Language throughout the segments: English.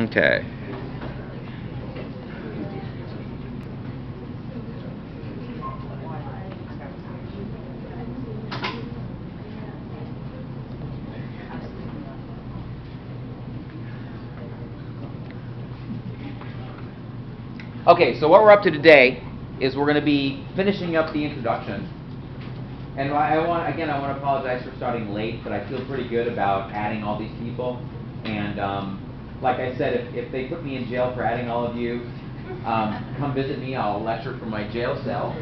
Okay. Okay, so what we're up to today is we're going to be finishing up the introduction. And I want to apologize for starting late, but I feel pretty good about adding all these people. And like I said, if they put me in jail for adding all of you, come visit me. I'll lecture from my jail cell.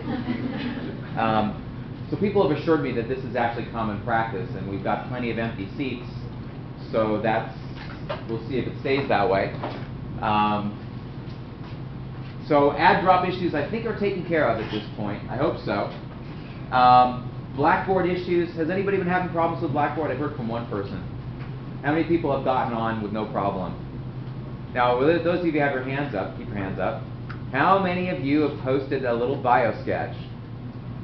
So people have assured me that this is actually common practice, and we've got plenty of empty seats. So we'll see if it stays that way. So add-drop issues I think are taken care of at this point. I hope so. Blackboard issues. Has anybody been having problems with Blackboard? I've heard from one person. How many people have gotten on with no problem? Now, those of you who have your hands up, keep your hands up. How many of you have posted a little bio sketch?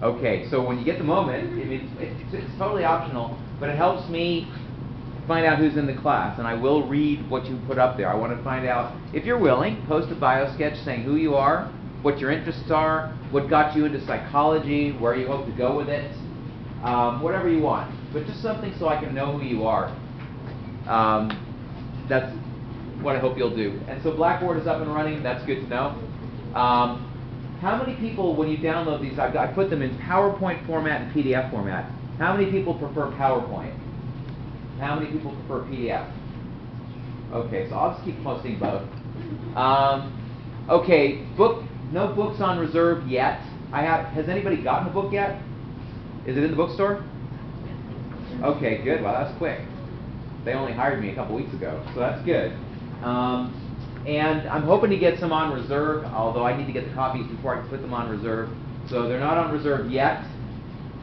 Okay, so when you get the moment, it's totally optional, but it helps me find out who's in the class, and I will read what you put up there. I want to find out, if you're willing, post a bio sketch saying who you are, what your interests are, what got you into psychology, where you hope to go with it, whatever you want. But just something so I can know who you are. That's what I hope you'll do. And so Blackboard is up and running. That's good to know. How many people, when you download these, I put them in PowerPoint format and PDF format. How many people prefer PowerPoint? How many people prefer PDF? Okay, so I'll just keep posting both. Okay, no books on reserve yet. Has anybody gotten a book yet? Is it in the bookstore? Okay, good. Well, that was quick. They only hired me a couple weeks ago, so that's good. And I'm hoping to get some on reserve, although I need to get the copies before I can put them on reserve. So they're not on reserve yet.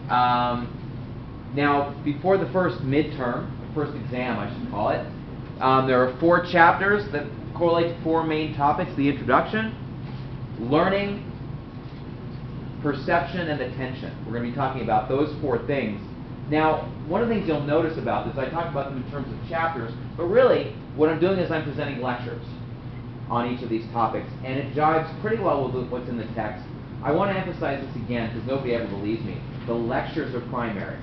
Now, before the first midterm, first exam I should call it, there are 4 chapters that correlate to 4 main topics: the introduction, learning, perception, and attention. We're going to be talking about those 4 things. Now, one of the things you'll notice about this, I talk about them in terms of chapters, but really what I'm doing is I'm presenting lectures on each of these topics, and it jives pretty well with what's in the text. I want to emphasize this again because nobody ever believes me. The lectures are primary.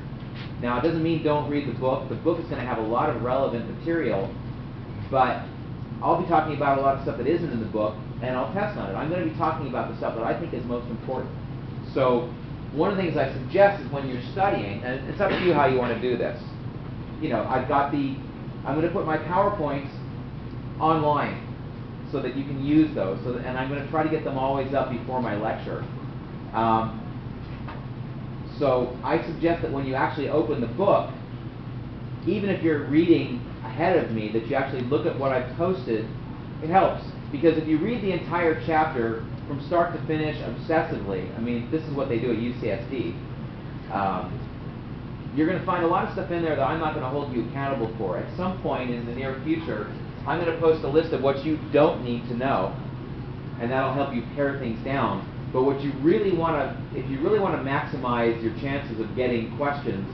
Now, it doesn't mean don't read the book. The book is going to have a lot of relevant material, but I'll be talking about a lot of stuff that isn't in the book, and I'll test on it. I'm going to be talking about the stuff that I think is most important. So one of the things I suggest is when you're studying, and it's up to you how you want to do this. You know, I'm going to put my PowerPoints online so that you can use those, and I'm going to try to get them always up before my lecture. So I suggest that when you actually open the book, even if you're reading ahead of me, that you actually look at what I've posted. It helps, because if you read the entire chapter from start to finish obsessively, I mean, this is what they do at UCSD, you're going to find a lot of stuff in there that I'm not going to hold you accountable for. At some point in the near future, I'm going to post a list of what you don't need to know, and that'll help you pare things down. But what you really want to, if you really want to maximize your chances of getting questions,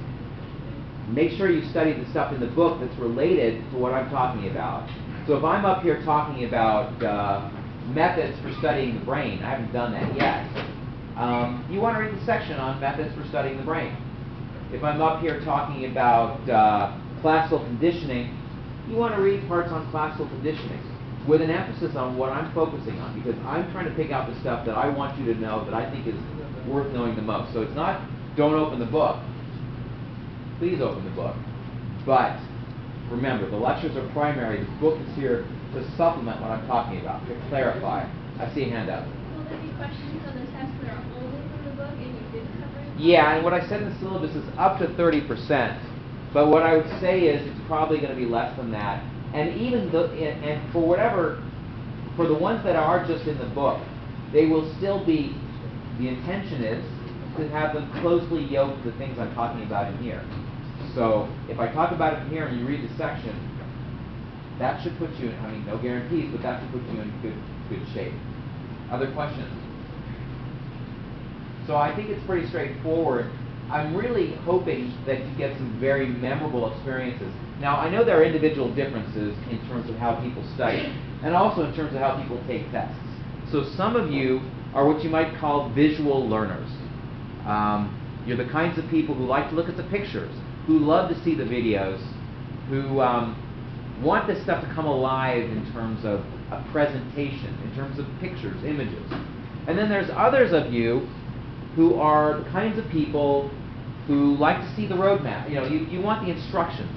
make sure you study the stuff in the book that's related to what I'm talking about. So if I'm up here talking about methods for studying the brain, I haven't done that yet, you want to read the section on methods for studying the brain. If I'm up here talking about classical conditioning, you want to read parts on classical conditioning with an emphasis on what I'm focusing on, because I'm trying to pick out the stuff that I want you to know that I think is worth knowing the most. So it's not don't open the book. Please open the book. But remember, the lectures are primary. The book is here to supplement what I'm talking about, to clarify. I see a hand up. Will there be questions on the test that are only from the book and you didn't cover it? Yeah, and what I said in the syllabus is up to 30%. But what I would say is it's probably going to be less than that. And even and for the ones that are just in the book, they will still be, the intention is to have them closely yoked to the things I'm talking about in here. So if I talk about it in here and you read the section, that should put you in, I mean, no guarantees, but that should put you in good shape. Other questions? So I think it's pretty straightforward. I'm really hoping that you get some very memorable experiences. Now, I know there are individual differences in terms of how people study, and also in terms of how people take tests. So some of you are what you might call visual learners. You're the kinds of people who like to look at the pictures, who love to see the videos, who want this stuff to come alive in terms of a presentation, in terms of pictures, images. And then there's others of you who are the kinds of people who like to see the roadmap. You know, you want the instructions.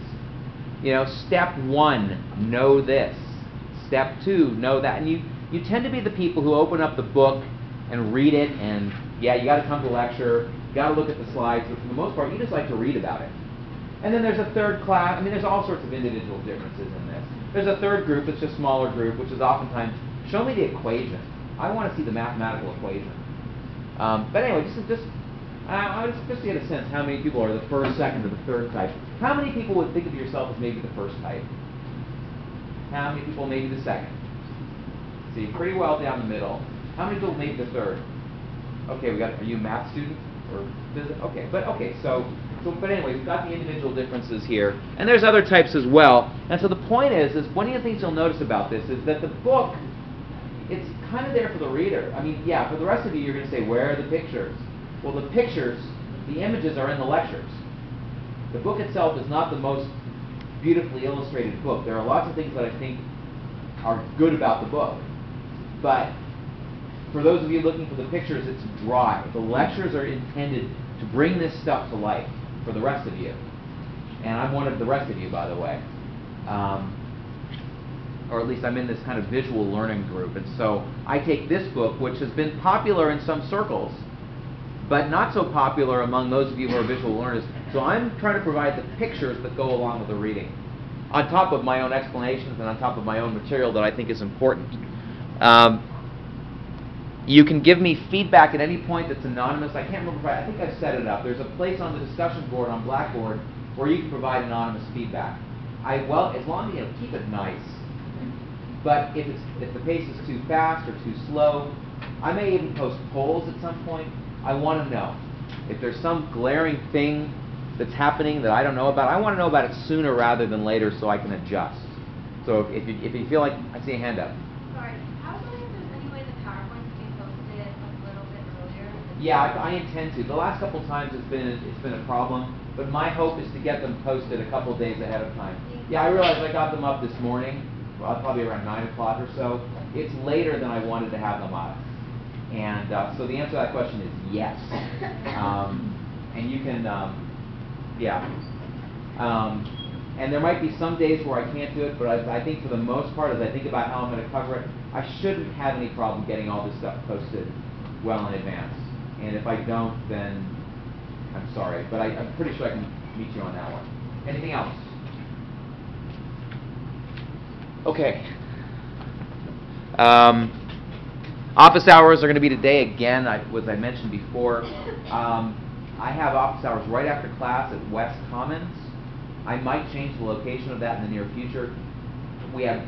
You know, step 1, know this. Step 2, know that. And you tend to be the people who open up the book and read it, and yeah, you got to come to lecture, you got to look at the slides, but for the most part, you just like to read about it. And then there's a third class. I mean, there's all sorts of individual differences in this. There's a third group, it's a smaller group, which is oftentimes, show me the equation. I want to see the mathematical equation. But anyway, I would just get a sense how many people are the first, second, or the third type. How many people would think of yourself as maybe the first type? How many people maybe the second? See, pretty well down the middle. How many people maybe the third? Okay, are you a math student or physics? Okay, but anyway, we've got the individual differences here, and there's other types as well. And so the point is one of the things you'll notice about this is that the book, it's kind of there for the reader. I mean, yeah, for the rest of you, you're going to say, where are the pictures? Well, the pictures, the images are in the lectures. The book itself is not the most beautifully illustrated book. There are lots of things that I think are good about the book. But for those of you looking for the pictures, it's dry. The lectures are intended to bring this stuff to life for the rest of you. And I'm one of the rest of you, by the way. Or at least I'm in this kind of visual learning group. And so I take this book, which has been popular in some circles, but not so popular among those of you who are visual learners. So I'm trying to provide the pictures that go along with the reading, on top of my own explanations and on top of my own material that I think is important. You can give me feedback at any point that's anonymous. I can't remember I think I've set it up. There's a place on the discussion board on Blackboard where you can provide anonymous feedback. As long as keep it nice. But if the pace is too fast or too slow, I may even post polls at some point. I want to know. If there's some glaring thing that's happening that I don't know about, I want to know about it sooner rather than later so I can adjust. So if you feel like, I see a hand up. Sorry, I was wondering if there's any way the PowerPoint can be posted a little bit earlier. Yeah, I intend to. The last couple times it's been a problem, but my hope is to get them posted a couple days ahead of time. Yeah, I realized I got them up this morning, well, probably around 9 o'clock or so. It's later than I wanted to have them up. And so the answer to that question is yes. And you can, and there might be some days where I can't do it, but I think for the most part, as I think about how I'm going to cover it, I shouldn't have any problem getting all this stuff posted well in advance. And if I don't, then I'm sorry. But I'm pretty sure I can meet you on that one. Anything else? Okay. Office hours are going to be today again, as I mentioned before. I have office hours right after class at West Commons. I might change the location of that in the near future. We had,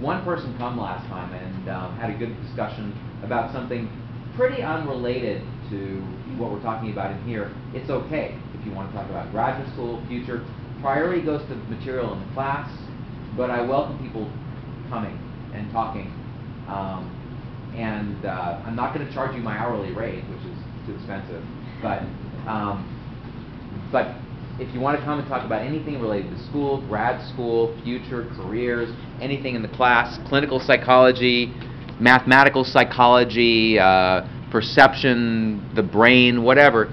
one person come last time and had a good discussion about something pretty unrelated to what we're talking about in here. It's okay if you want to talk about graduate school, future. Priority goes to material in the class, but I welcome people coming and talking. I'm not going to charge you my hourly rate, which is too expensive. But if you want to come and talk about anything related to school, grad school, future, careers, anything in the class, clinical psychology, mathematical psychology, perception, the brain, whatever,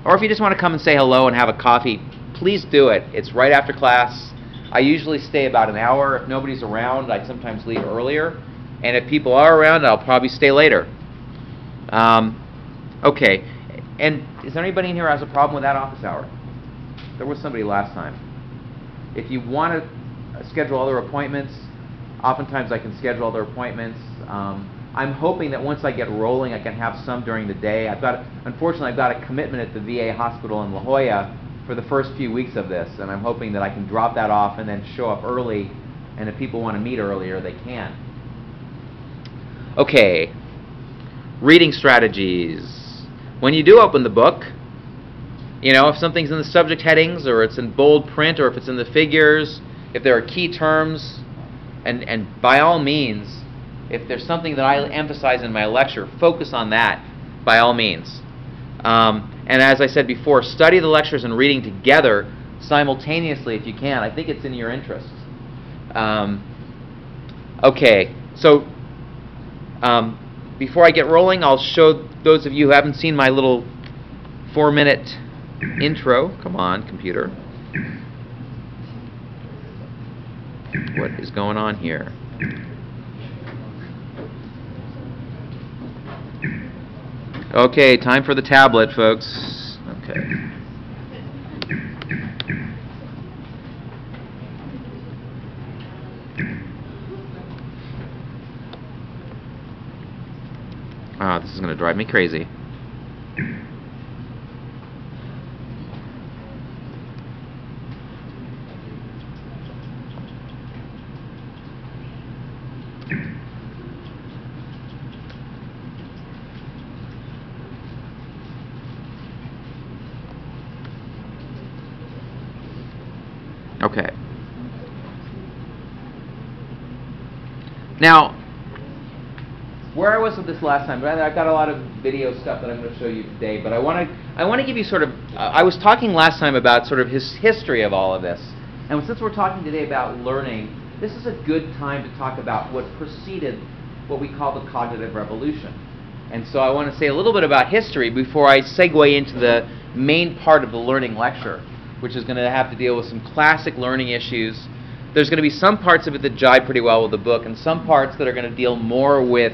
or if you just want to come and say hello and have a coffee, please do it. It's right after class. I usually stay about an hour. If nobody's around, I sometimes leave earlier. And if people are around, I'll probably stay later. Okay. And is there anybody in here who has a problem with that office hour? There was somebody last time. If you want to schedule other appointments, oftentimes I can schedule other appointments. I'm hoping that once I get rolling, I can have some during the day. Unfortunately, I've got a commitment at the VA hospital in La Jolla for the first few weeks of this, and I'm hoping that I can drop that off and then show up early, and if people want to meet earlier, they can. Okay, reading strategies. When you do open the book, You know, if something's in the subject headings, or it's in bold print, or if it's in the figures, if there are key terms, and by all means, if there's something that I emphasize in my lecture, focus on that, by all means. And as I said before, study the lectures and reading together simultaneously if you can. I think it's in your interest. Okay, so before I get rolling, I'll show those of you who haven't seen my little 4-minute intro. Come on, computer. What is going on here? Okay, time for the tablet, folks. Okay. Ah, this is going to drive me crazy. Okay. Now, where I was with this last time, I've got a lot of video stuff that I'm going to show you today, but I want to give you sort of, I was talking last time about sort of his history of all of this, and since we're talking today about learning, this is a good time to talk about what preceded what we call the cognitive revolution. And so I want to say a little bit about history before I segue into the main part of the learning lecture, which is going to have to deal with some classic learning issues. There's going to be some parts of it that jibe pretty well with the book, and some parts that are going to deal more with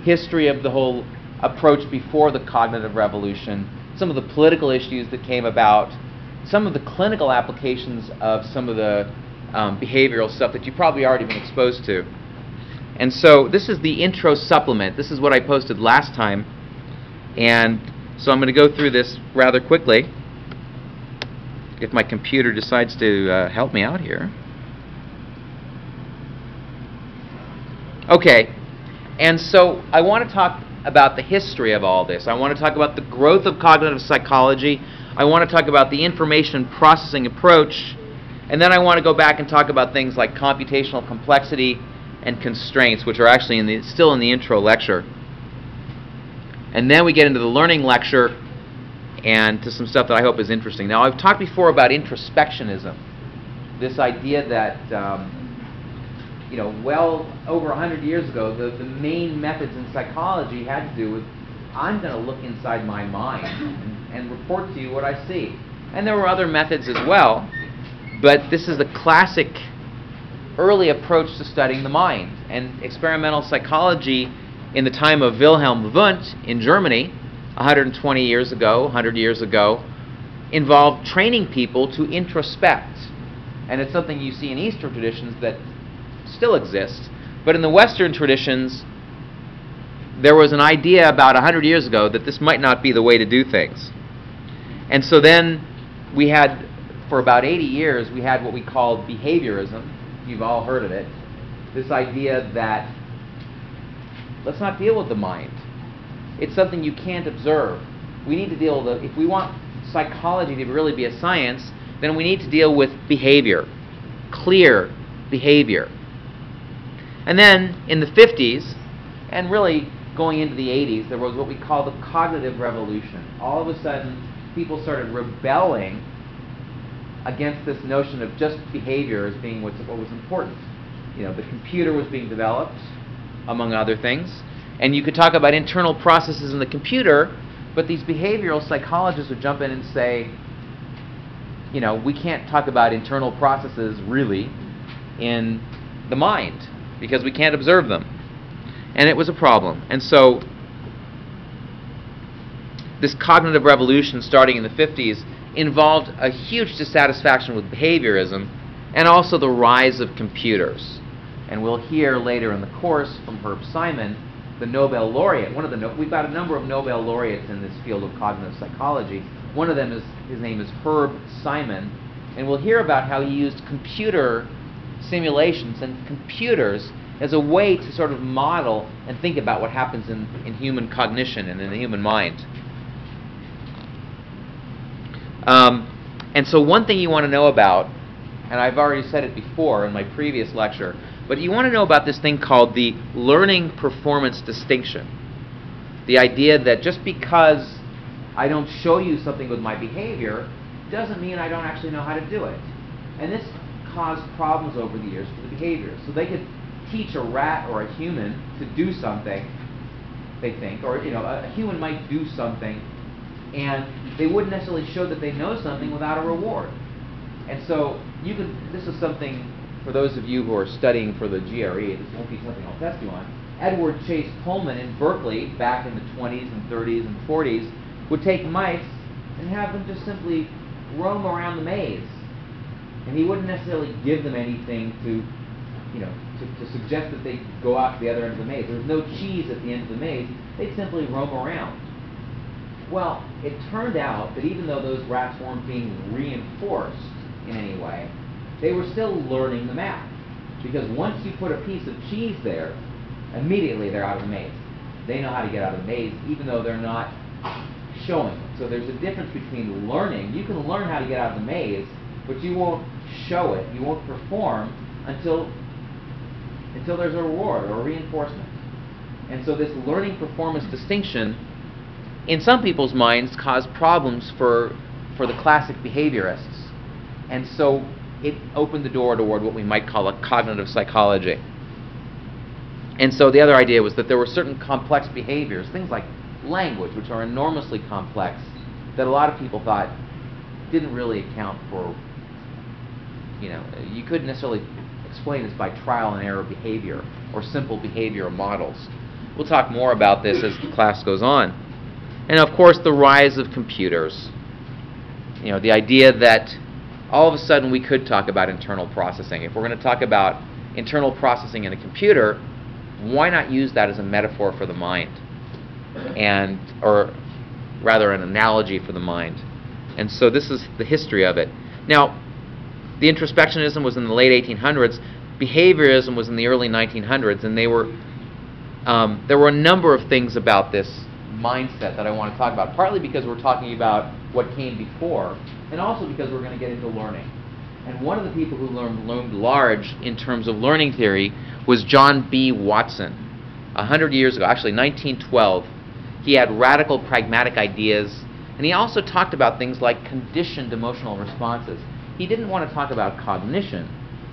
history of the whole approach before the cognitive revolution, some of the political issues that came about, some of the clinical applications of some of the behavioral stuff that you've probably already been exposed to. And so this is the intro supplement. This is what I posted last time. And so I'm going to go through this rather quickly, if my computer decides to help me out here. Okay, and so I want to talk about the history of all this. I want to talk about the growth of cognitive psychology. I want to talk about the information processing approach. And then I want to go back and talk about things like computational complexity and constraints, which are actually still in the intro lecture. And then we get into the learning lecture and to some stuff that I hope is interesting. Now, I've talked before about introspectionism, this idea that well over 100 years ago, the main methods in psychology had to do with, I'm going to look inside my mind and report to you what I see. And there were other methods as well, but this is the classic early approach to studying the mind. And experimental psychology in the time of Wilhelm Wundt in Germany, 120 years ago, 100 years ago, involved training people to introspect. And it's something you see in Eastern traditions that still exists. But in the Western traditions, there was an idea about 100 years ago that this might not be the way to do things. And so then we had, for about 80 years, we had what we called behaviorism. You've all heard of it. This idea that let's not deal with the mind. It's something you can't observe. We need to deal with it. If we want psychology to really be a science, then we need to deal with behavior, clear behavior. And then in the 50s, and really going into the 80s, there was what we call the cognitive revolution. All of a sudden, people started rebelling against this notion of just behavior as being what was important. The computer was being developed, among other things. And you could talk about internal processes in the computer, but these behavioral psychologists would jump in and say, we can't talk about internal processes really in the mind because we can't observe them. And it was a problem. And so this cognitive revolution starting in the 50s involved a huge dissatisfaction with behaviorism and also the rise of computers. And we'll hear later in the course from Herb Simon, the Nobel laureate. We've got a number of Nobel laureates in this field of cognitive psychology. One of them his name is Herb Simon, and we'll hear about how he used computer simulations and computers as a way to sort of model and think about what happens in human cognition and in the human mind. And so one thing you want to know about, and I've already said it before in my previous lecture, but you want to know about this thing called the learning performance distinction. The idea that just because I don't show you something with my behavior doesn't mean I don't actually know how to do it. And this caused problems over the years for the behaviors. So they could teach a rat or a human to do something, they think, or a human might do something, and they wouldn't necessarily show that they know something without a reward. And so this is something for those of you who are studying for the GRE, this won't be something I'll test you on. Edward Chase Pullman in Berkeley, back in the 20s and 30s and 40s, would take mice and have them just simply roam around the maze. And he wouldn't necessarily give them anything to suggest that they go out to the other end of the maze. There was no cheese at the end of the maze. They'd simply roam around. Well, it turned out that even though those rats weren't being reinforced in any way, they were still learning the math. Because once you put a piece of cheese there, immediately they're out of the maze. They know how to get out of the maze, even though they're not showing it. So there's a difference between learning. You can learn how to get out of the maze, but you won't show it, you won't perform until there's a reward or a reinforcement. And so this learning performance distinction, in some people's minds, caused problems for the classic behaviorists. And so it opened the door toward what we might call a cognitive psychology. And so the other idea was that there were certain complex behaviors, things like language, which are enormously complex, that a lot of people thought didn't really account for, you couldn't necessarily explain this by trial and error behavior or simple behavioral models. We'll talk more about this as the class goes on. And of course, the rise of computers. The idea that all of a sudden we could talk about internal processing. If we're going to talk about internal processing in a computer, why not use that as a metaphor for the mind? Or rather an analogy for the mind. And so this is the history of it. Now, the introspectionism was in the late 1800s. Behaviorism was in the early 1900s, and there were a number of things about this mindset that I want to talk about, partly because we're talking about what came before, and also because we're going to get into learning. And one of the people who loomed large in terms of learning theory was John B. Watson. 100 years ago, actually 1912, he had radical pragmatic ideas, and he also talked about things like conditioned emotional responses. He didn't want to talk about cognition,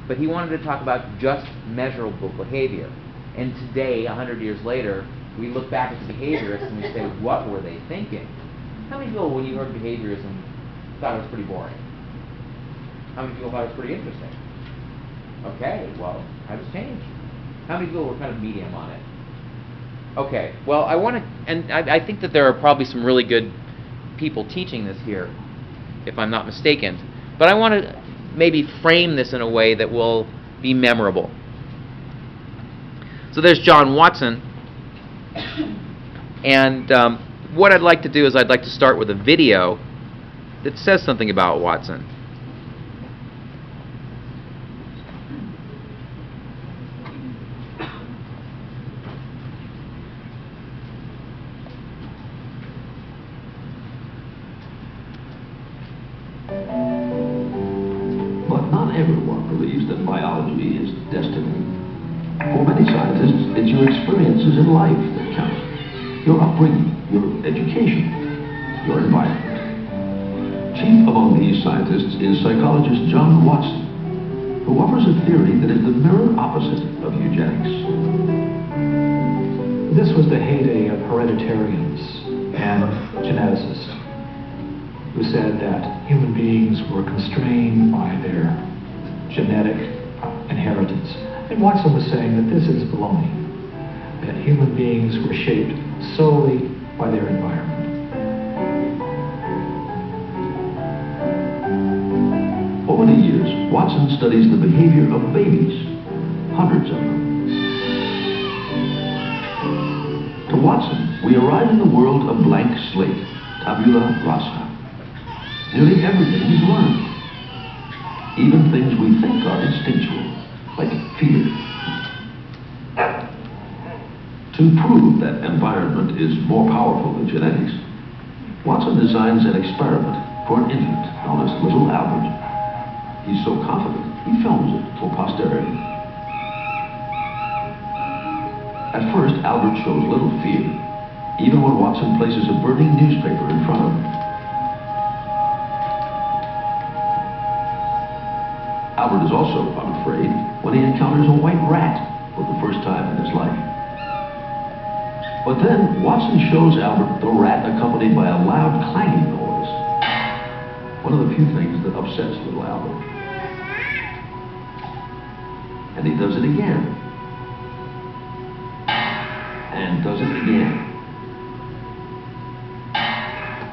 but he wanted to talk about just measurable behavior. And today, 100 years later, we look back at the behaviorists and we say, what were they thinking? How many people, when you heard behaviorism, thought it was pretty boring? How many people thought it was pretty interesting? Okay, well, how does change? How many people were kind of medium on it? Okay, well, I think that there are probably some really good people teaching this here, if I'm not mistaken. But I want to maybe frame this in a way that will be memorable. So there's John Watson. And what I'd like to do is I'd like to start with a video that says something about Watson. But not everyone believes that biology is destiny. For many scientists, it's your experiences in life that count. Your upbringing, your education, your environment. Chief among these scientists is psychologist John Watson, who offers a theory that is the mirror opposite of eugenics. This was the heyday of hereditarians and geneticists who said that human beings were constrained by their genetic inheritance. And Watson was saying that this is baloney, that human beings were shaped solely by their environment. Over the years, Watson studies the behavior of babies, hundreds of them. To Watson, we arrive in the world of blank slate, tabula rasa. Nearly everything is learned, even things we think are instinctual, like fear. To prove that environment is more powerful than genetics, Watson designs an experiment for an infant known as Little Albert. He's so confident, he films it for posterity. At first, Albert shows little fear, even when Watson places a burning newspaper in front of him. Albert is also unafraid when he encounters a white rat for the first time in his life. But then, Watson shows Albert the rat accompanied by a loud clanging noise. One of the few things that upsets little Albert. And he does it again. And does it again.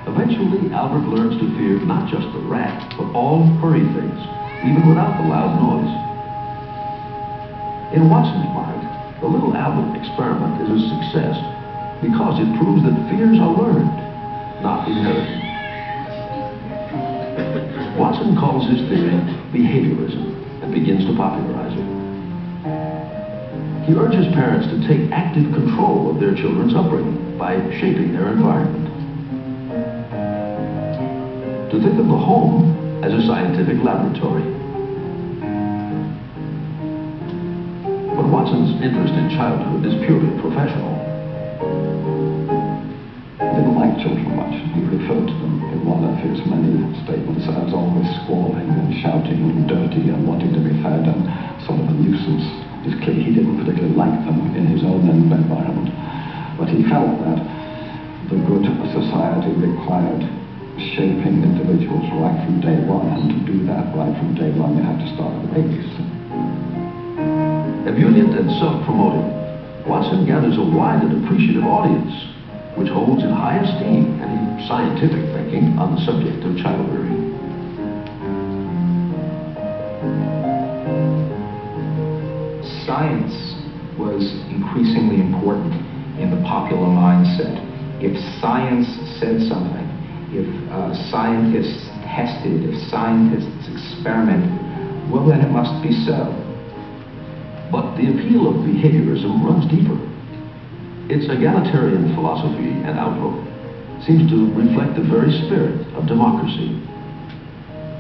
Eventually, Albert learns to fear not just the rat, but all furry things, even without the loud noise. In Watson's mind, the little Albert experiment is a success because it proves that fears are learned, not inherited. Watson calls his theory behaviorism and begins to popularize it. He urges parents to take active control of their children's upbringing by shaping their environment. To think of the home as a scientific laboratory. But Watson's interest in childhood is purely professional. He didn't like children much. He referred to them in one of his many statements as always squalling and shouting and dirty and wanting to be fed and sort of a nuisance. It's clear he didn't particularly like them in his own environment, but he felt that the good society required shaping individuals right from day one, and to do that right from day one you have to start with babies. Ebullient and self-promoting, Watson gathers a wide and appreciative audience, which holds in high esteem any scientific thinking on the subject of child rearing. Science was increasingly important in the popular mindset. If science said something, if scientists tested, if scientists experimented, well then it must be so. But the appeal of behaviorism runs deeper. Its egalitarian philosophy and outlook seems to reflect the very spirit of democracy.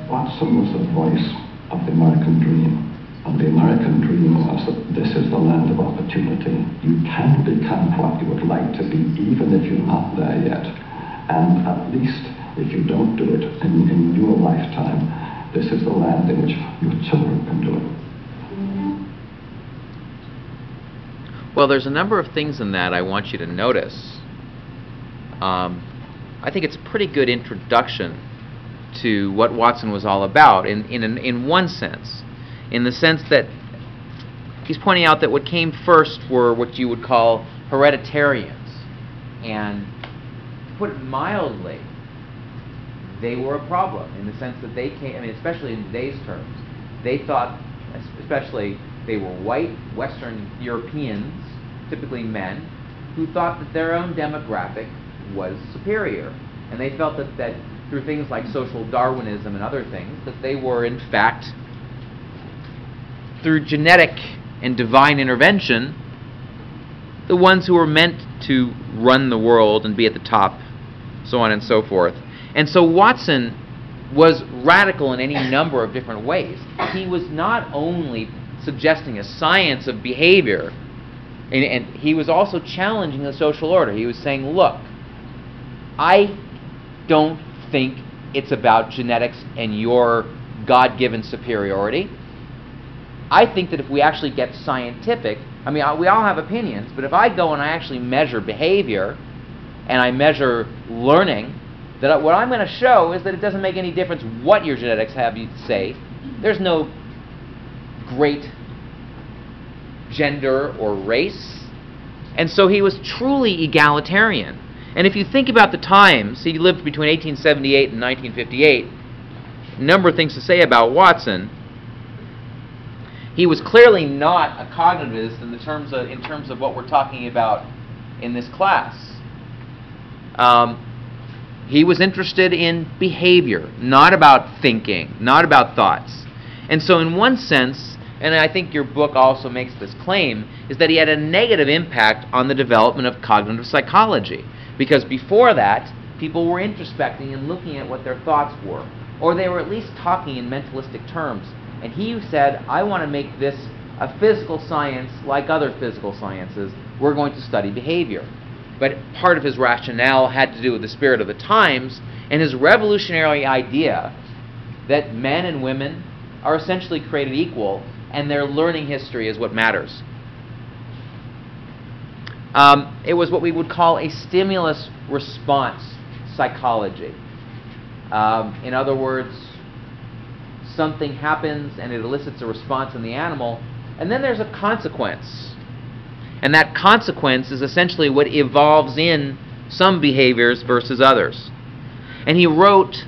Watson was the voice of the American dream. And the American dream was that this is the land of opportunity. You can become what you would like to be, even if you're not there yet. And at least if you don't do it in your lifetime, this is the land in which your children can do it. Well, there's a number of things in that I want you to notice. I think it's a pretty good introduction to what Watson was all about in one sense. In the sense that he's pointing out that what came first were what you would call hereditarians. And to put it mildly, they were a problem in the sense that they came, I mean, especially in today's terms, they thought, especially they were white Western Europeans, typically men, who thought that their own demographic was superior. And they felt that through things like social Darwinism and other things, that they were in fact, through genetic and divine intervention, the ones who were meant to run the world and be at the top, so on and so forth. And so Watson was radical in any number of different ways. He was not only suggesting a science of behavior, and he was also challenging the social order. He was saying, look, I don't think it's about genetics and your God-given superiority. I think that if we actually get scientific, I mean, we all have opinions, but if I go and I actually measure behavior and I measure learning, that what I'm going to show is that it doesn't make any difference what your genetics have you say. There's no great gender or race. And so he was truly egalitarian. And if you think about the times, he lived between 1878 and 1958, a number of things to say about Watson. He was clearly not a cognitivist in terms of what we're talking about in this class. He was interested in behavior, not about thinking, not about thoughts. And so in one sense, and I think your book also makes this claim, is that he had a negative impact on the development of cognitive psychology. Because before that, people were introspecting and looking at what their thoughts were, or they were at least talking in mentalistic terms. And he said, I want to make this a physical science like other physical sciences. We're going to study behavior. But part of his rationale had to do with the spirit of the times and his revolutionary idea that men and women are essentially created equal, and their learning history is what matters. It was what we would call a stimulus response psychology. In other words, something happens and it elicits a response in the animal, and then there's a consequence. And that consequence is essentially what evolves in some behaviors versus others. And he wrote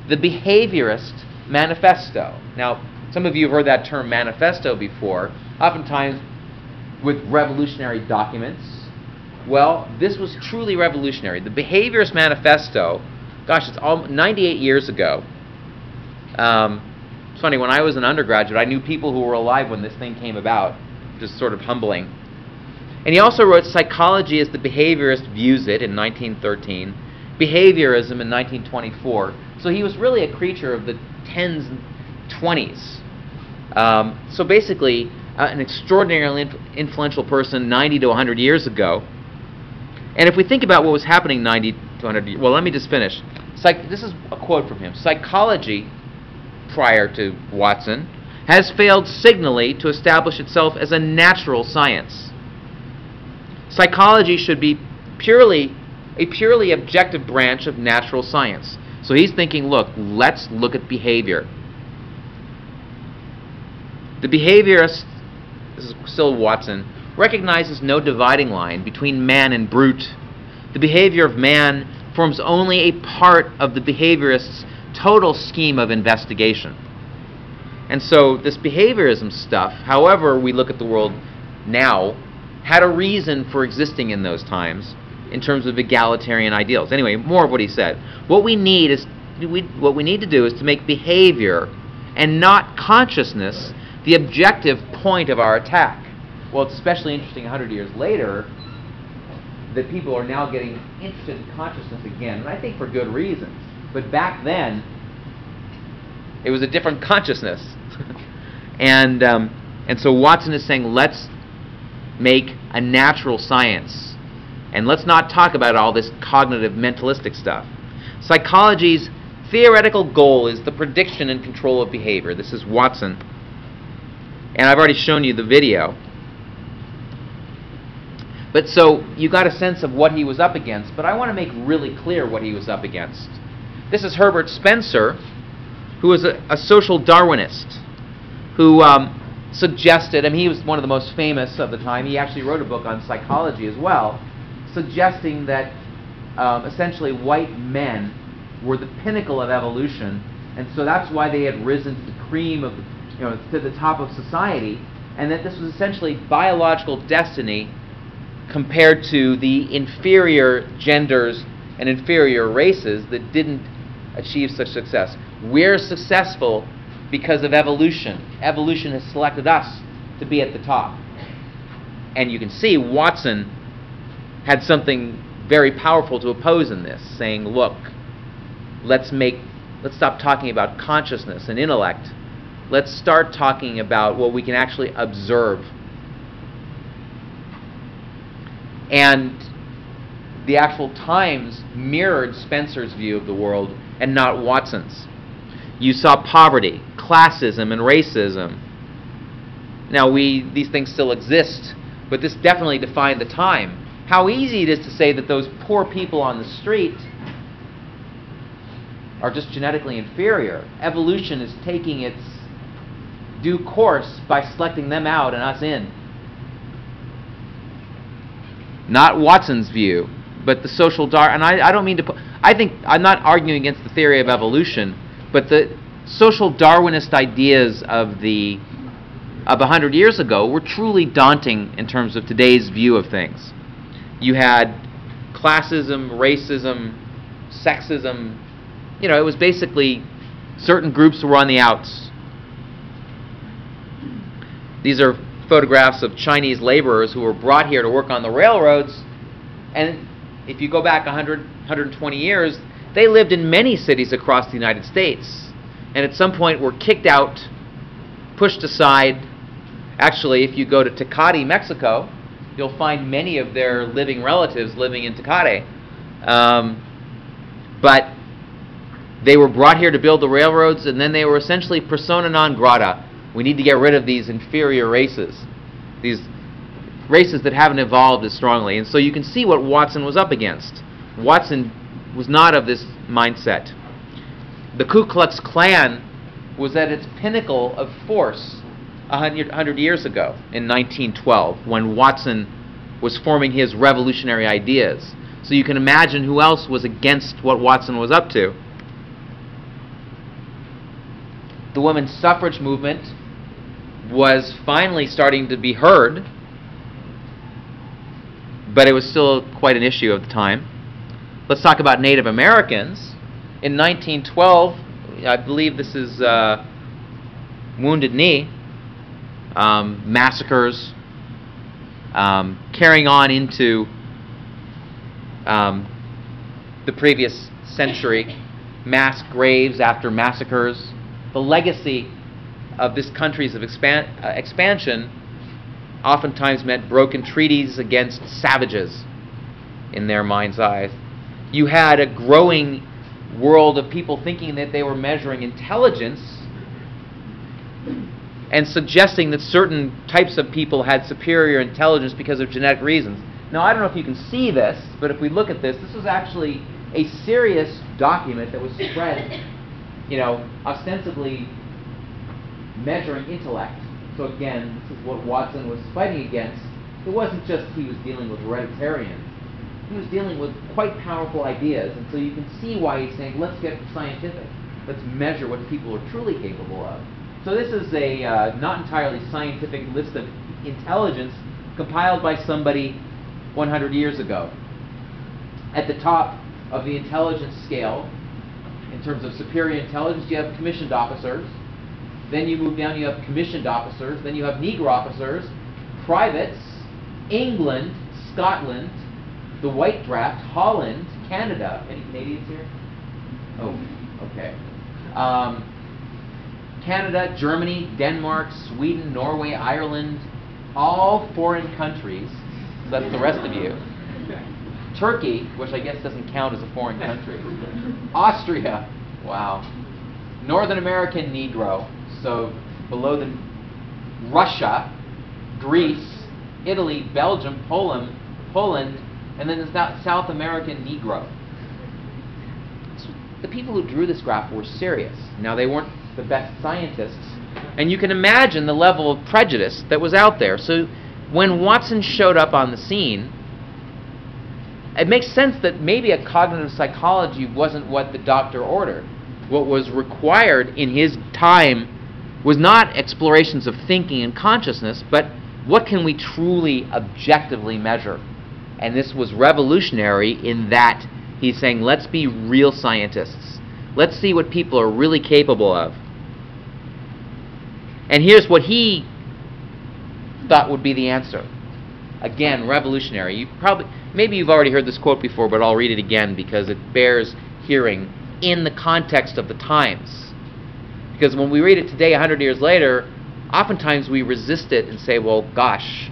the Behaviorist Manifesto. Now, some of you have heard that term manifesto before, oftentimes with revolutionary documents. Well, this was truly revolutionary. The Behaviorist Manifesto, gosh, it's 98 years ago. It's funny, when I was an undergraduate, I knew people who were alive when this thing came about, which is sort of humbling. And he also wrote Psychology as the Behaviorist Views It in 1913, Behaviorism in 1924. So he was really a creature of the 10s and 20s. So basically, an extraordinarily influential person 90 to 100 years ago. And if we think about what was happening 90 to 100 years, well, let me just finish. This is a quote from him. Psychology, prior to Watson, has failed signally to establish itself as a natural science. Psychology should be a purely objective branch of natural science. So he's thinking, look, let's look at behavior. The behaviorist, this is still Watson, recognizes no dividing line between man and brute. The behavior of man forms only a part of the behaviorist's total scheme of investigation. And so this behaviorism stuff, however we look at the world now, had a reason for existing in those times in terms of egalitarian ideals. Anyway, more of what he said. What we need to do is to make behavior and not consciousness the objective point of our attack. Well, it's especially interesting 100 years later that people are now getting interested in consciousness again, and I think for good reasons. But back then, it was a different consciousness. And so Watson is saying, let's make a natural science. And let's not talk about all this cognitive, mentalistic stuff. Psychology's theoretical goal is the prediction and control of behavior. This is Watson. And I've already shown you the video. But so you got a sense of what he was up against, but I want to make really clear what he was up against. This is Herbert Spencer, who was a social Darwinist, who suggested, he was one of the most famous of the time, he actually wrote a book on psychology as well, suggesting that essentially white men were the pinnacle of evolution, and so that's why they had risen to the cream of, to the top of society, and that this was essentially biological destiny compared to the inferior genders and inferior races that didn't achieve such success. We're successful because of evolution. Evolution has selected us to be at the top. And you can see Watson had something very powerful to oppose in this, saying, look, let's stop talking about consciousness and intellect. Let's start talking about what we can actually observe. And the actual Times mirrored Spencer's view of the world and not Watson's. You saw poverty, classism, and racism. Now, these things still exist, but this definitely defined the time. How easy it is to say that those poor people on the street are just genetically inferior. Evolution is taking its due course by selecting them out and us in. Not Watson's view, but the social and I don't mean to I'm not arguing against the theory of evolution, but the social Darwinist ideas of 100 years ago were truly daunting in terms of today's view of things. You had classism, racism, sexism. It was basically certain groups were on the outs. These are photographs of Chinese laborers who were brought here to work on the railroads, and if you go back 100 120 years, they lived in many cities across the United States, and at some point were kicked out, pushed aside. Actually, if you go to Tecate, Mexico, you'll find many of their living relatives living in Tecate. But they were brought here to build the railroads, and then they were essentially persona non grata. We need to get rid of these inferior races, these races that haven't evolved as strongly. And so you can see what Watson was up against. Watson was not of this mindset. The Ku Klux Klan was at its pinnacle of force 100 years ago in 1912, when Watson was forming his revolutionary ideas. So you can imagine who else was against what Watson was up to. The women's suffrage movement was finally starting to be heard, but it was still quite an issue at the time. Let's talk about Native Americans. In 1912, I believe this is Wounded Knee, massacres, carrying on into the previous century, mass graves after massacres. The legacy of this country's expansion oftentimes meant broken treaties against savages in their mind's eyes. You had a growing world of people thinking that they were measuring intelligence and suggesting that certain types of people had superior intelligence because of genetic reasons. Now, I don't know if you can see this, but if we look at this, this was actually a serious document that was spread, ostensibly measuring intellect. So again, this is what Watson was fighting against. It wasn't just he was dealing with hereditarians. He was dealing with quite powerful ideas, and so you can see why he's saying, let's get scientific. Let's measure what people are truly capable of. So this is a not entirely scientific list of intelligence compiled by somebody 100 years ago. At the top of the intelligence scale, in terms of superior intelligence, you have commissioned officers. Then you move down, you have commissioned officers. Then you have Negro officers, privates, England, Scotland, the White Draft, Holland, Canada. Any Canadians here? Oh, okay. Canada, Germany, Denmark, Sweden, Norway, Ireland, all foreign countries. So that's the rest of you. Turkey, which I guess doesn't count as a foreign country. Austria, wow. Northern American Negro, so below the Russia, Greece, Italy, Belgium, Poland, and then the South American Negro. So the people who drew this graph were serious. Now, they weren't the best scientists, and you can imagine the level of prejudice that was out there. So when Watson showed up on the scene, it makes sense that maybe a cognitive psychology wasn't what the doctor ordered. What was required in his time was not explorations of thinking and consciousness, but what can we truly objectively measure? And this was revolutionary in that he's saying, let's be real scientists. Let's see what people are really capable of. And here's what he thought would be the answer. Again, revolutionary. Maybe you've already heard this quote before, but I'll read it again because it bears hearing in the context of the times. Because when we read it today, 100 years later, oftentimes we resist it and say, well, gosh,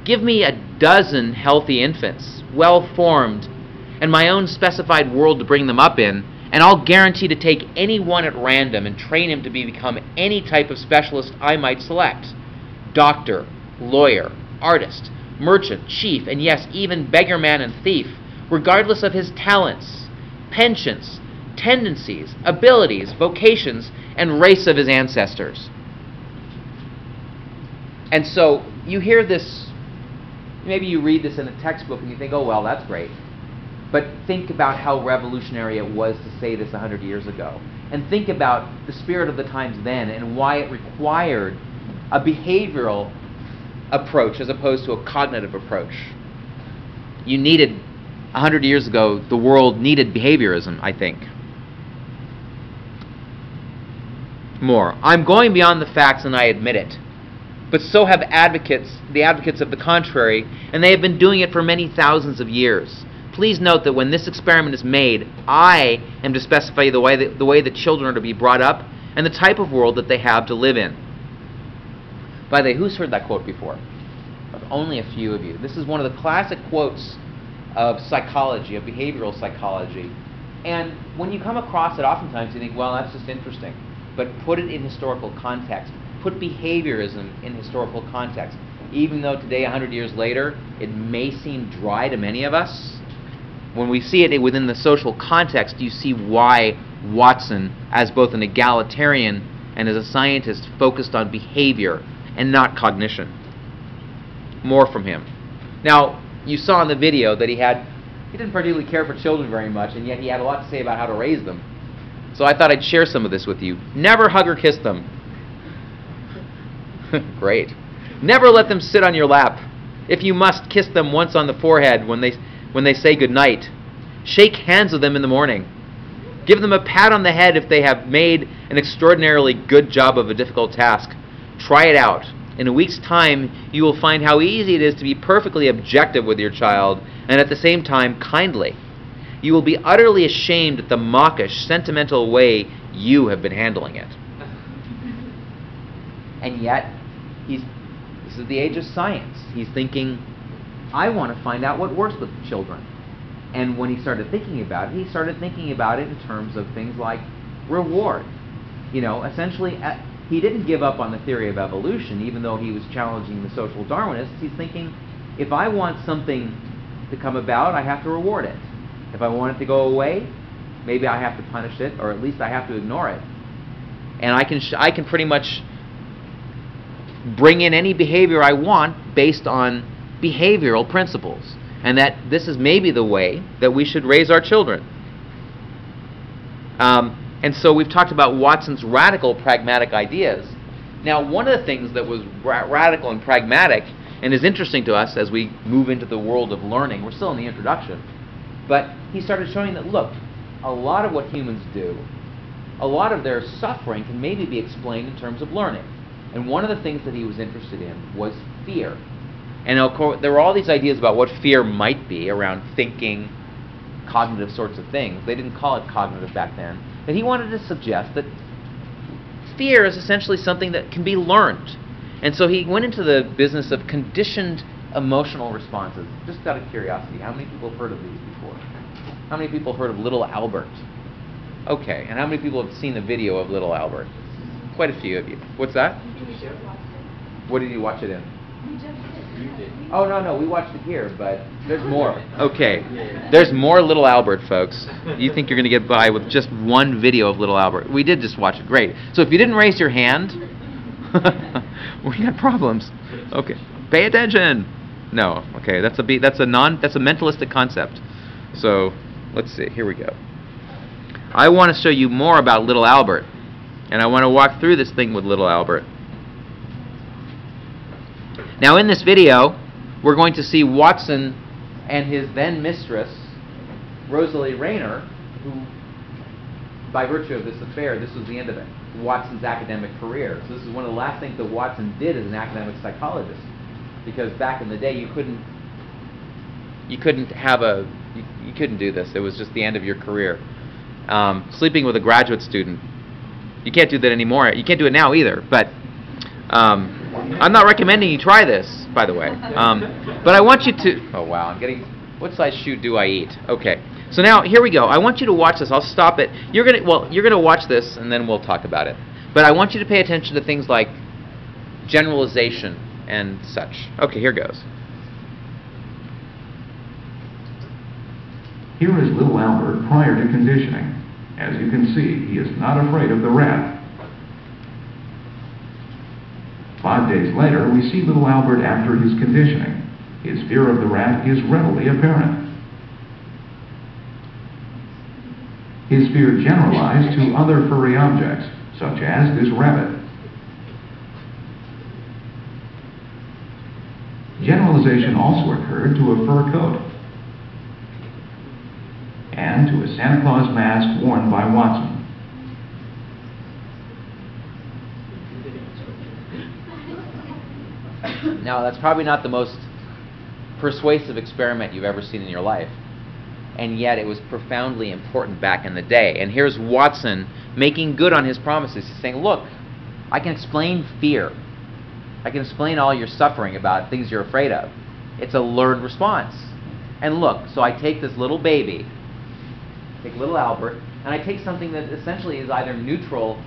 give me a dozen healthy infants, well-formed, and my own specified world to bring them up in, and I'll guarantee to take any one at random and train him to become any type of specialist I might select. Doctor, lawyer, artist, merchant, chief, and yes, even beggarman and thief, regardless of his talents, penchants, tendencies, abilities, vocations, and race of his ancestors. And so you hear this, maybe you read this in a textbook and you think, oh, well, that's great. But think about how revolutionary it was to say this 100 years ago. And think about the spirit of the times then and why it required a behavioral approach as opposed to a cognitive approach. You needed, 100 years ago, the world needed behaviorism, I think. More. I'm going beyond the facts and I admit it. But so have the advocates of the contrary, and they have been doing it for many thousands of years. Please note that when this experiment is made, I am to specify the way that children are to be brought up and the type of world that they have to live in. By the way, who's heard that quote before? Only a few of you. This is one of the classic quotes of psychology, of behavioral psychology. And when you come across it, oftentimes you think, well, that's just interesting. But put it in historical context. Put behaviorism in historical context. Even though today, 100 years later, it may seem dry to many of us, when we see it within the social context, you see why Watson, as both an egalitarian and as a scientist, focused on behavior and not cognition. More from him. Now, you saw in the video that he didn't particularly care for children very much, and yet he had a lot to say about how to raise them. So I thought I'd share some of this with you. Never hug or kiss them. Great. Never let them sit on your lap. If you must, kiss them once on the forehead when they say goodnight. Shake hands with them in the morning. Give them a pat on the head if they have made an extraordinarily good job of a difficult task. Try it out. In a week's time, you will find how easy it is to be perfectly objective with your child and at the same time kindly. You will be utterly ashamed at the mawkish, sentimental way you have been handling it. And yet, this is the age of science. He's thinking, I want to find out what works with children. And when he started thinking about it, he started thinking about it in terms of things like reward. You know, essentially, he didn't give up on the theory of evolution, even though he was challenging the social Darwinists. He's thinking, if I want something to come about, I have to reward it. If I want it to go away, maybe I have to punish it, or at least I have to ignore it. And I can pretty much bring in any behavior I want based on behavioral principles. And that this is maybe the way that we should raise our children. And so we've talked about Watson's radical pragmatic ideas. Now, one of the things that was radical and pragmatic and is interesting to us as we move into the world of learning, we're still in the introduction, but he started showing that, look, a lot of what humans do, a lot of their suffering can maybe be explained in terms of learning. And one of the things that he was interested in was fear. And of course, there were all these ideas about what fear might be around thinking, cognitive sorts of things. They didn't call it cognitive back then. But he wanted to suggest that fear is essentially something that can be learned. And so he went into the business of conditioned emotional responses. Just out of curiosity, how many people have heard of these before? How many people have heard of Little Albert? Okay, and how many people have seen the video of Little Albert? Quite a few of you. What's that? What did you watch it in? Oh, no, we watched it here, but there's more. Okay, there's more Little Albert, folks. You think you're going to get by with just one video of Little Albert. We did just watch it. Great. So if you didn't raise your hand, we got problems. Okay, pay attention. No, okay, that's a mentalistic concept. So let's see. Here we go. I want to show you more about Little Albert, and I want to walk through this thing with Little Albert. Now, in this video, we're going to see Watson and his then mistress, Rosalie Rayner, who, by virtue of this affair, this was the end of it, Watson's academic career. So this is one of the last things that Watson did as an academic psychologist, because back in the day, you couldn't do this. It was just the end of your career. Sleeping with a graduate student, you can't do that anymore. You can't do it now either, but I'm not recommending you try this, by the way. But I want you to... Oh, wow. I'm getting... What size shoe do I eat? Okay. So now, here we go. I want you to watch this. I'll stop it. You're going to watch this, and then we'll talk about it. But I want you to pay attention to things like generalization and such. Okay, here goes. Here is little Albert prior to conditioning. As you can see, he is not afraid of the rat. 5 days later, we see little Albert after his conditioning. His fear of the rat is readily apparent. His fear generalized to other furry objects, such as this rabbit. Generalization also occurred to a fur coat and to a Santa Claus mask worn by Watson. Now, that's probably not the most persuasive experiment you've ever seen in your life, and yet it was profoundly important back in the day. And here's Watson making good on his promises. He's saying, look, I can explain fear. I can explain all your suffering about things you're afraid of. It's a learned response. And look, so I take this little baby, take little Albert, and I take something that essentially is either neutral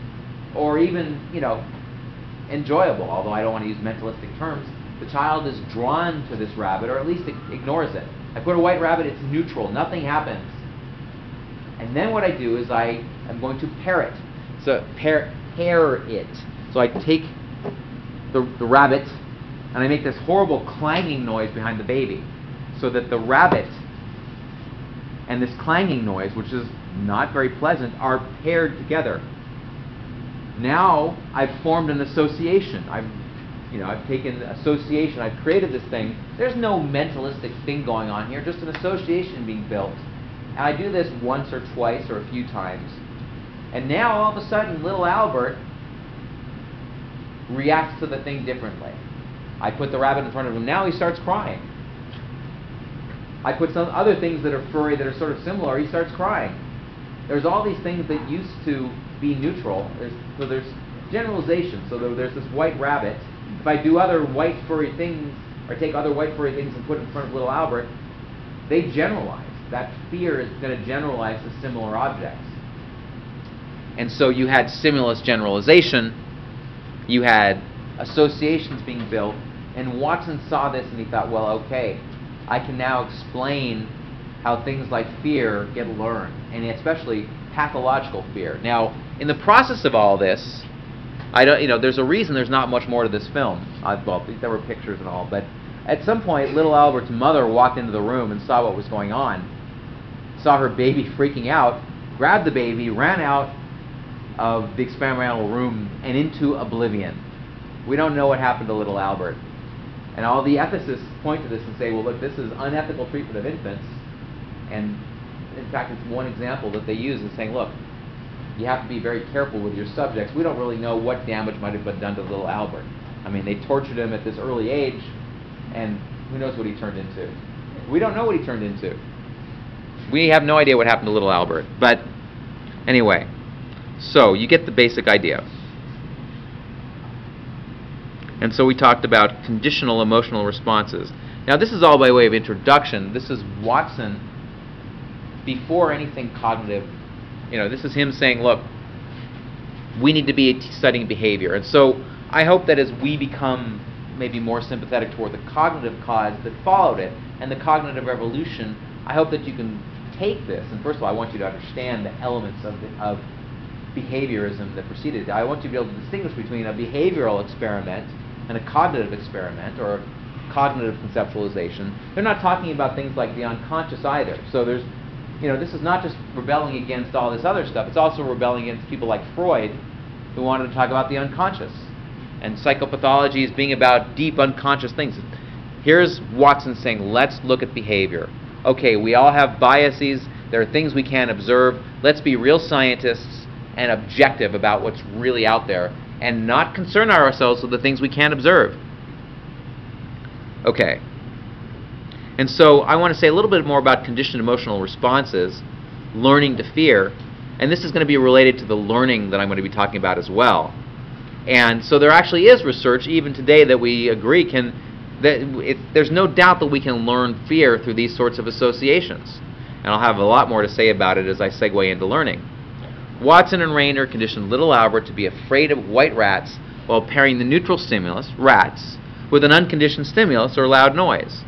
or even, enjoyable, although I don't want to use mentalistic terms. The child is drawn to this rabbit, or at least ignores it. I put a white rabbit, it's neutral, nothing happens. And then what I do is I'm going to pair it. So pair it. So I take the rabbit and I make this horrible clanging noise behind the baby, so that the rabbit and this clanging noise, which is not very pleasant, are paired together. Now I've formed an association. I've taken association. I've created this thing. There's no mentalistic thing going on here, just an association being built. And I do this once or twice or a few times. And now all of a sudden, little Albert reacts to the thing differently. I put the rabbit in front of him. Now he starts crying. I put some other things that are furry that are sort of similar. He starts crying. There's all these things that used to be neutral. There's generalization. So there's this white rabbit. If I do other white furry things, or take other white furry things and put it in front of little Albert, they generalize. That fear is going to generalize to similar objects. And so you had stimulus generalization, you had associations being built, and Watson saw this and he thought, well, okay, I can now explain how things like fear get learned, and especially pathological fear. Now, in the process of all this, there's a reason there's not much more to this film. Well, there were pictures and all, but at some point, little Albert's mother walked into the room and saw what was going on, saw her baby freaking out, grabbed the baby, ran out of the experimental room and into oblivion. We don't know what happened to little Albert. And all the ethicists point to this and say, well, look, this is unethical treatment of infants. And in fact, it's one example that they use is saying, look, you have to be very careful with your subjects. We don't really know what damage might have been done to little Albert. I mean, they tortured him at this early age, and who knows what he turned into. We don't know what he turned into. We have no idea what happened to little Albert. But anyway, so you get the basic idea. And so we talked about conditional emotional responses. Now this is all by way of introduction. This is Watson before anything cognitive. This is him saying, look, we need to be studying behavior. And so I hope that as we become maybe more sympathetic toward the cognitive cause that followed it and the cognitive evolution, I hope that you can take this. And first of all, I want you to understand the elements of behaviorism that preceded it. I want you to be able to distinguish between a behavioral experiment and a cognitive experiment, or cognitive conceptualization. They're not talking about things like the unconscious either. So there's, this is not just rebelling against all this other stuff. It's also rebelling against people like Freud, who wanted to talk about the unconscious. And psychopathology is being about deep unconscious things. Here's Watson saying, let's look at behavior. Okay, we all have biases. There are things we can't observe. Let's be real scientists and objective about what's really out there, and not concern ourselves with the things we can't observe. Okay. And so I want to say a little bit more about conditioned emotional responses, learning to fear, and this is going to be related to the learning that I'm going to be talking about as well. And so there actually is research, even today, that we agree there's no doubt that we can learn fear through these sorts of associations. And I'll have a lot more to say about it as I segue into learning. Watson and Rayner conditioned little Albert to be afraid of white rats while pairing the neutral stimulus, rats, with an unconditioned stimulus, or loud noise.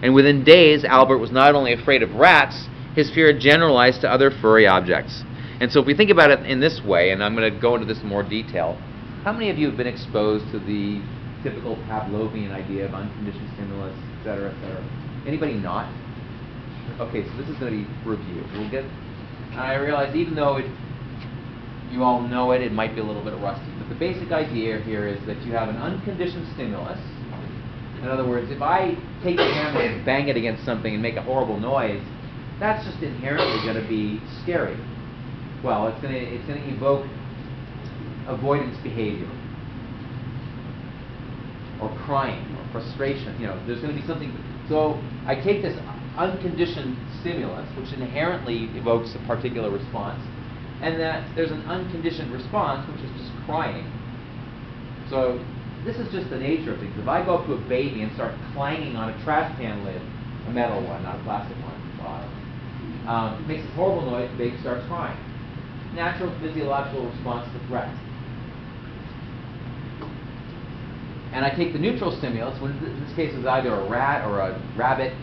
And within days, Albert was not only afraid of rats, his fear had generalized to other furry objects. And so if we think about it in this way, and I'm going to go into this in more detail, how many of you have been exposed to the typical Pavlovian idea of unconditioned stimulus, etc., etc.? Anybody not? Okay, so this is going to be review. And I realize even though you all know it might be a little bit rusty. But the basic idea here is that you have an unconditioned stimulus. In other words, if I take a hammer and bang it against something and make a horrible noise, that's just inherently going to be scary. Well, it's going to evoke avoidance behavior. or crying or frustration. You know, there's going to be something. So I take this unconditioned stimulus, which inherently evokes a particular response, and that there's an unconditioned response, which is just crying. So this is just the nature of things. If I go up to a baby and start clanging on a trash can lid, a metal one, not a plastic one, it makes a horrible noise, the baby starts crying. Natural physiological response to threat. And I take the neutral stimulus, which in this case is either a rat or a rabbit.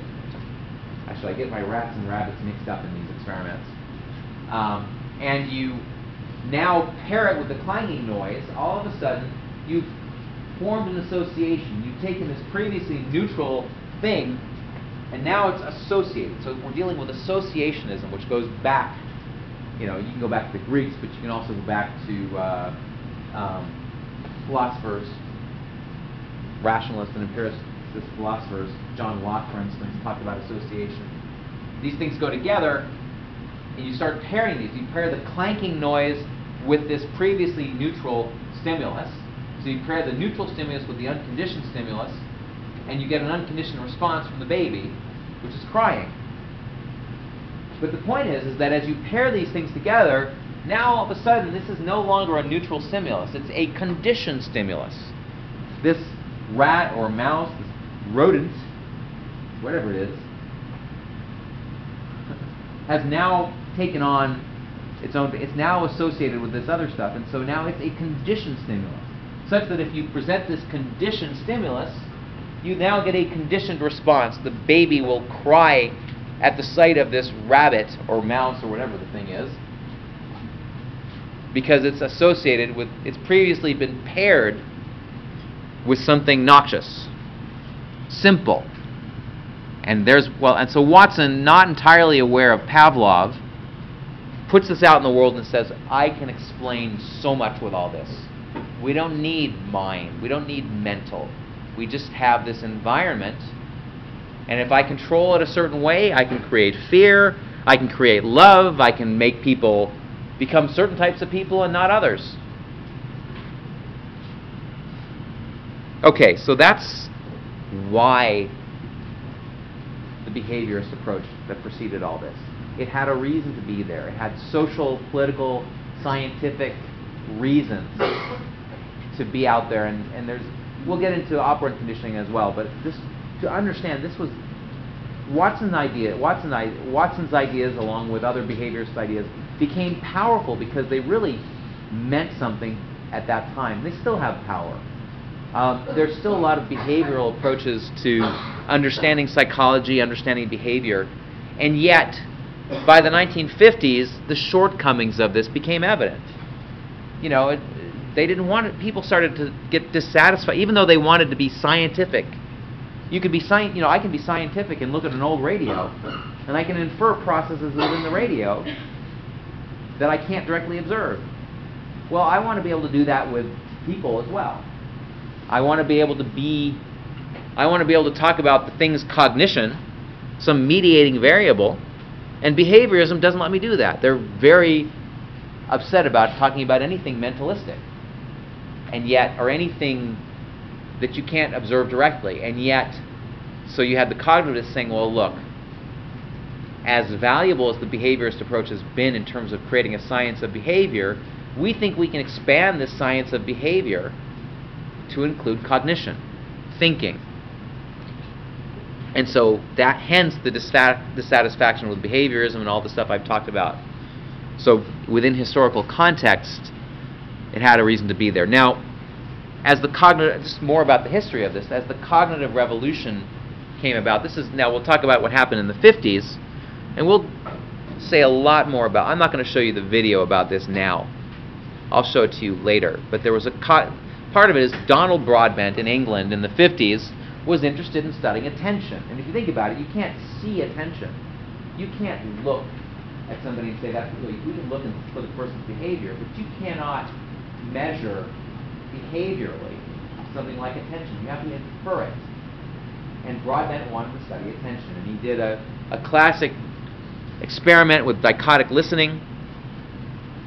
Actually, I get my rats and rabbits mixed up in these experiments. And you now pair it with the clanging noise. All of a sudden, you've formed an association. You've taken this previously neutral thing, and now it's associated. So we're dealing with associationism, which goes back. You know, you can go back to the Greeks, but you can also go back to philosophers, rationalists and empiricist philosophers. John Locke, for instance, talked about association. These things go together, and you start pairing these. You pair the clanking noise with this previously neutral stimulus. So you pair the neutral stimulus with the unconditioned stimulus, and you get an unconditioned response from the baby, which is crying. But the point is that as you pair these things together, now all of a sudden this is no longer a neutral stimulus. It's a conditioned stimulus. This rat or mouse, this rodent, whatever it is, has now taken on its own. It's now associated with this other stuff, and so now it's a conditioned stimulus. Such that if you present this conditioned stimulus, you now get a conditioned response. The baby will cry at the sight of this rabbit or mouse or whatever the thing is, because it's associated with, it's previously been paired with something noxious, simple. And so Watson, not entirely aware of Pavlov, puts this out in the world and says, I can explain so much with all this. We don't need mind. We don't need mental. We just have this environment. And if I control it a certain way, I can create fear, I can create love, I can make people become certain types of people and not others. Okay, so that's why the behaviorist approach that preceded all this. It had a reason to be there. It had social, political, scientific reasons to be out there, and we'll get into operant conditioning as well, but this, to understand, this was Watson's ideas along with other behaviorist ideas became powerful because they really meant something at that time. They still have power. There's still a lot of behavioral approaches to understanding psychology, understanding behavior, and yet by the 1950s the shortcomings of this became evident. You know, they didn't want it. People started to get dissatisfied, even though they wanted to be scientific. You could be I can be scientific and look at an old radio, and I can infer processes within the radio that I can't directly observe. Well, I want to be able to do that with people as well. I want to be able to talk about the thing's cognition, some mediating variable, and behaviorism doesn't let me do that. They're very upset about talking about anything mentalistic, and yet, or anything that you can't observe directly, and yet, so you have the cognitivists saying, well, look, as valuable as the behaviorist approach has been in terms of creating a science of behavior, we think we can expand this science of behavior to include cognition, thinking. And so that, hence the dissatisfaction with behaviorism and all the stuff I've talked about. So within historical context, it had a reason to be there. Now, as the cognitive, just more about the history of this, as the cognitive revolution came about, now we'll talk about what happened in the 50s, and we'll say a lot more about, I'm not going to show you the video about this now. I'll show it to you later. But there was part of it is Donald Broadbent in England in the 50s was interested in studying attention. And if you think about it, you can't see attention. You can't look at somebody and say, that's really, we can look for the person's behavior, but you cannot measure behaviorally something like attention. You have to infer it. And Broadbent wanted to study attention, and he did a classic experiment with dichotic listening,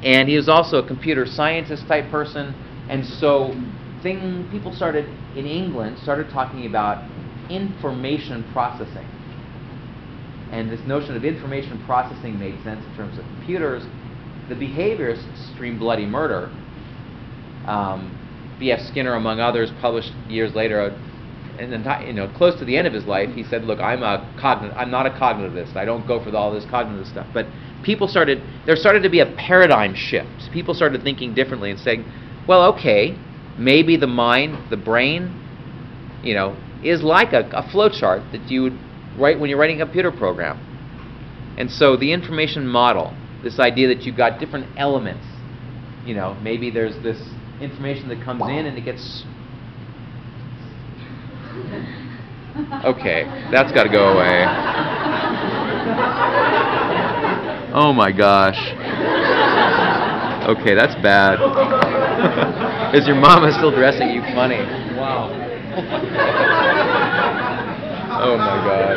and he was also a computer scientist type person, and so people started in England started talking about information processing. And this notion of information processing made sense in terms of computers. The behaviorists stream bloody murder. B.F. Skinner, among others, published years later, and then, close to the end of his life, he said, "Look, I'm not a cognitivist. I don't go for all this cognitive stuff." But there started to be a paradigm shift. People started thinking differently and saying, "Well, okay, maybe the mind, the brain, is like a flowchart that you would write when you're writing a computer program." And so the information model, this idea that you've got different elements, maybe there's this information that comes in and it gets... Okay, that's got to go away. Oh my gosh. Okay, that's bad. Is your mama still dressing you funny? Wow. Oh my God.